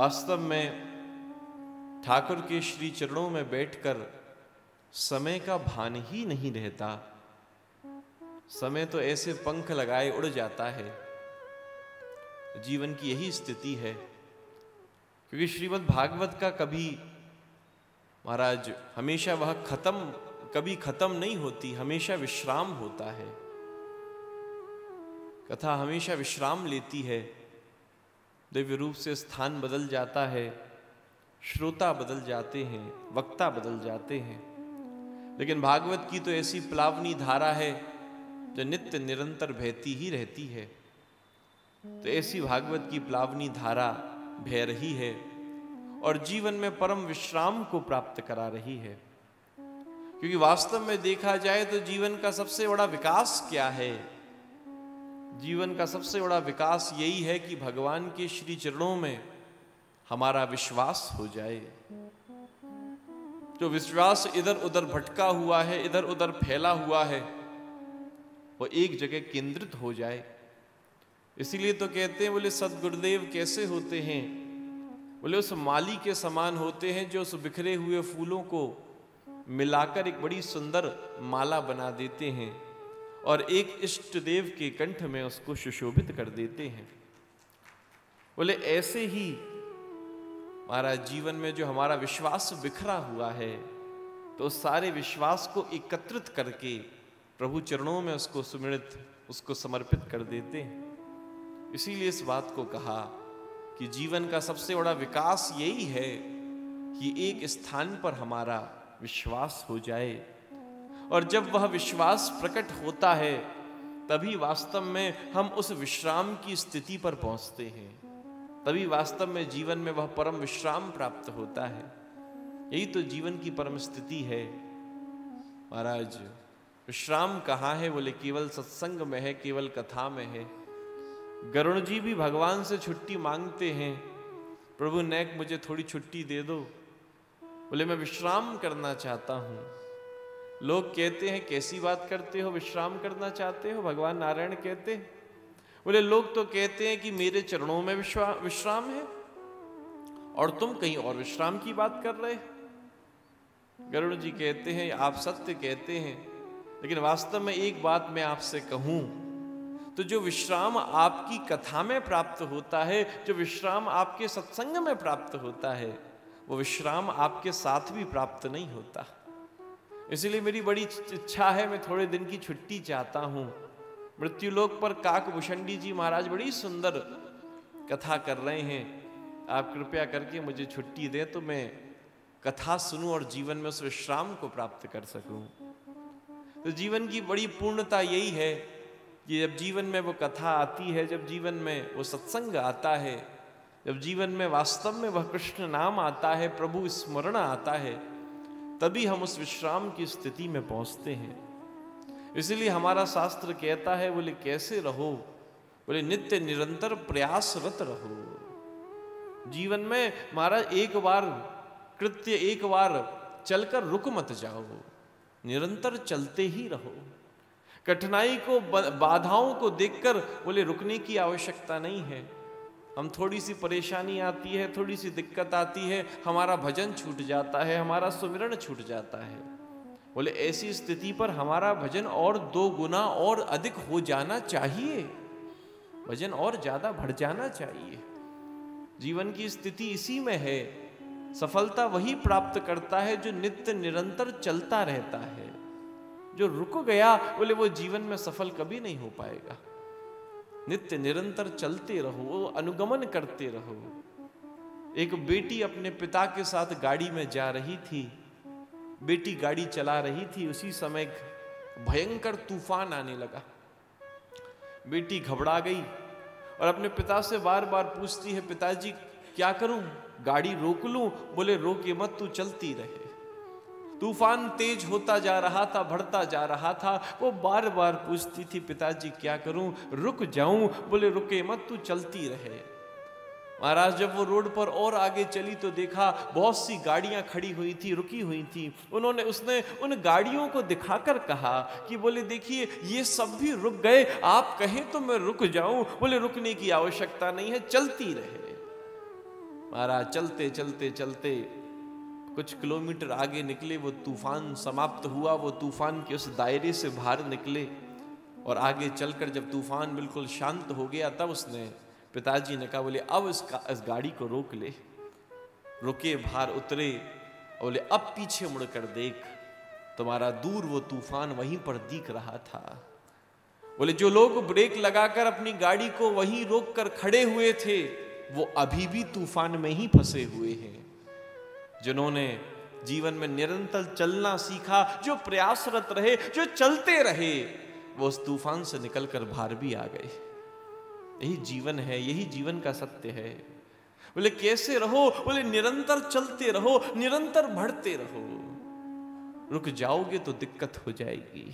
वास्तव में ठाकुर के श्री चरणों में बैठकर समय का भान ही नहीं रहता। समय तो ऐसे पंख लगाए उड़ जाता है। जीवन की यही स्थिति है, क्योंकि श्रीमद् भागवत का कभी महाराज हमेशा वह कभी खत्म नहीं होती, हमेशा विश्राम होता है। कथा हमेशा विश्राम लेती है, दिव्य रूप से स्थान बदल जाता है, श्रोता बदल जाते हैं, वक्ता बदल जाते हैं। लेकिन भागवत की तो ऐसी प्लावनी धारा है जो नित्य निरंतर बहती ही रहती है। तो ऐसी भागवत की प्लावनी धारा बह रही है और जीवन में परम विश्राम को प्राप्त करा रही है। क्योंकि वास्तव में देखा जाए तो जीवन का सबसे बड़ा विकास क्या है? जीवन का सबसे बड़ा विकास यही है कि भगवान के श्री चरणों में हमारा विश्वास हो जाए। जो विश्वास इधर उधर भटका हुआ है, इधर उधर फैला हुआ है, वो एक जगह केंद्रित हो जाए। इसीलिए तो कहते हैं, बोले सद्गुरुदेव कैसे होते हैं? बोले उस माली के समान होते हैं जो उस बिखरे हुए फूलों को मिलाकर एक बड़ी सुंदर माला बना देते हैं और एक इष्ट देव के कंठ में उसको सुशोभित कर देते हैं। बोले ऐसे ही महाराज जीवन में जो हमारा विश्वास बिखरा हुआ है, तो उस सारे विश्वास को एकत्रित करके प्रभु चरणों में उसको सुमिरित, उसको समर्पित कर देते हैं। इसीलिए इस बात को कहा कि जीवन का सबसे बड़ा विकास यही है कि एक स्थान पर हमारा विश्वास हो जाए, और जब वह विश्वास प्रकट होता है तभी वास्तव में हम उस विश्राम की स्थिति पर पहुंचते हैं। तभी वास्तव में जीवन में वह परम विश्राम प्राप्त होता है। यही तो जीवन की परम स्थिति है। महाराज विश्राम कहाँ है? बोले केवल सत्संग में है, केवल कथा में है। गरुड़ जी भी भगवान से छुट्टी मांगते हैं, प्रभु नेक मुझे थोड़ी छुट्टी दे दो। बोले मैं विश्राम करना चाहता हूं। लोग कहते हैं कैसी बात करते हो, विश्राम करना चाहते हो? भगवान नारायण कहते हैं, बोले लोग तो कहते हैं कि मेरे चरणों में विश्राम है और तुम कहीं और विश्राम की बात कर रहे। गरुड़ जी कहते हैं आप सत्य कहते हैं, लेकिन वास्तव में एक बात मैं आपसे कहूं, तो जो विश्राम आपकी कथा में प्राप्त होता है, जो विश्राम आपके सत्संग में प्राप्त होता है, वो विश्राम आपके साथ भी प्राप्त नहीं होता। इसलिए मेरी बड़ी इच्छा है, मैं थोड़े दिन की छुट्टी चाहता हूं। मृत्युलोक पर काकभूषणी जी महाराज बड़ी सुंदर कथा कर रहे हैं, आप कृपया करके मुझे छुट्टी दें तो मैं कथा सुनूं और जीवन में उस विश्राम को प्राप्त कर सकूं। तो जीवन की बड़ी पूर्णता यही है कि जब जीवन में वो कथा आती है, जब जीवन में वो सत्संग आता है, जब जीवन में वास्तव में वह कृष्ण नाम आता है, प्रभु स्मरण आता है, तभी हम उस विश्राम की स्थिति में पहुंचते हैं। इसलिए हमारा शास्त्र कहता है, बोले कैसे रहो? बोले नित्य निरंतर प्रयासरत रहो। जीवन में महाराज एक बार कृत्य, एक बार चलकर रुक मत जाओ, निरंतर चलते ही रहो। कठिनाई को, बाधाओं को देखकर बोले रुकने की आवश्यकता नहीं है। हम थोड़ी सी परेशानी आती है, थोड़ी सी दिक्कत आती है, हमारा भजन छूट जाता है, हमारा सुमिरन छूट जाता है। बोले ऐसी स्थिति पर हमारा भजन और 2 गुना और अधिक हो जाना चाहिए, भजन और ज्यादा बढ़ जाना चाहिए। जीवन की स्थिति इसी में है। सफलता वही प्राप्त करता है जो नित्य निरंतर चलता रहता है। जो रुक गया बोले वो जीवन में सफल कभी नहीं हो पाएगा। नित्य निरंतर चलते रहो, अनुगमन करते रहो। एक बेटी अपने पिता के साथ गाड़ी में जा रही थी, बेटी गाड़ी चला रही थी, उसी समय भयंकर तूफान आने लगा। बेटी घबरा गई और अपने पिता से बार बार पूछती है, पिताजी क्या करूं, गाड़ी रोक लूं? बोले रोके मत, तू चलती रहे। तूफान तेज होता जा रहा था, बढ़ता जा रहा था। वो बार बार पूछती थी, पिताजी क्या करूं, रुक जाऊं? बोले रुके मत, तू चलती रहे। महाराज जब वो रोड पर और आगे चली तो देखा बहुत सी गाड़ियां खड़ी हुई थी, रुकी हुई थी। उसने उन गाड़ियों को दिखाकर कहा कि बोले देखिए ये सब भी रुक गए, आप कहें तो मैं रुक जाऊं? बोले रुकने की आवश्यकता नहीं है, चलती रहे। महाराज चलते चलते चलते कुछ किलोमीटर आगे निकले, वो तूफान समाप्त हुआ, वो तूफान के उस दायरे से बाहर निकले और आगे चलकर जब तूफान बिल्कुल शांत हो गया तब उसने पिताजी ने कहा, बोले अब इस गाड़ी को रोक ले। रुके, बाहर उतरे, बोले अब पीछे मुड़कर देख, तुम्हारा दूर वो तूफान वहीं पर दिख रहा था। बोले जो लोग ब्रेक लगाकर अपनी गाड़ी को वहीं रोक कर खड़े हुए थे वो अभी भी तूफान में ही फंसे हुए हैं। जिन्होंने जीवन में निरंतर चलना सीखा, जो प्रयासरत रहे, जो चलते रहे, वो उस तूफान से निकलकर बाहर भी आ गए। यही जीवन है, यही जीवन का सत्य है। बोले कैसे रहो? बोले निरंतर चलते रहो, निरंतर बढ़ते रहो। रुक जाओगे तो दिक्कत हो जाएगी।